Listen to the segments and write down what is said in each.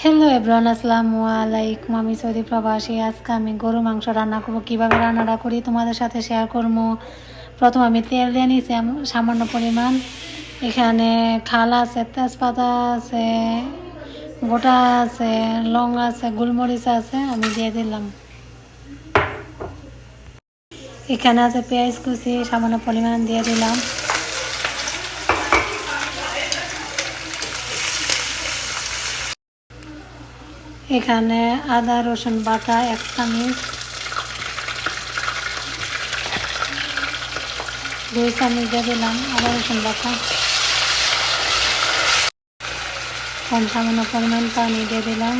Hello everyone, আসসালামু আলাইকুম। আমি সৌদি প্রবাসী। আজকে আমি গরু মাংস রান্না করব। কীভাবে রান্নাটা করি তোমাদের সাথে শেয়ার করব। প্রথম আমি তেল দিয়ে নিয়েছি সামান্য পরিমাণ। এখানে খাল আছে, তেজপাতা আছে, গোটা আছে, লং আছে, গোলমরিচ আছে, আমি দিয়ে দিলাম। এখানে আছে পেঁয়াজ কুচি, সামান্য পরিমাণ দিয়ে দিলাম। এখানে আদা রসুন বাটা 1 চামচ, 2 চামচ দিয়ে দিলাম আদা রসুন বাটা। সামান্য পরিমাণ পানি দিয়ে দিলাম।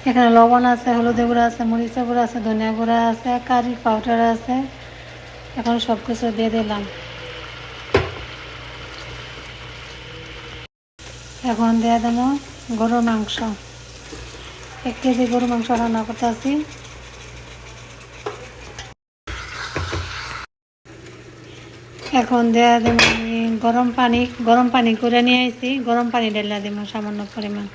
এখানে লবণ আছে, হলুদের গুঁড়া আছে, মরিচের গুঁড়া আছে, ধনিয়া গুঁড়া আছে, কারি পাউডার আছে। এখন সব কিছু দিয়ে দিলাম। এখন দিয়ে দেবো গরুর মাংস। 1 কেজি গরুর মাংস রান্না করতেছি। এখন দিয়ে দেবো আমি গরম পানি করে নিয়ে আসছি। গরম পানি ঢেলে দেবো সামান্য পরিমাণ।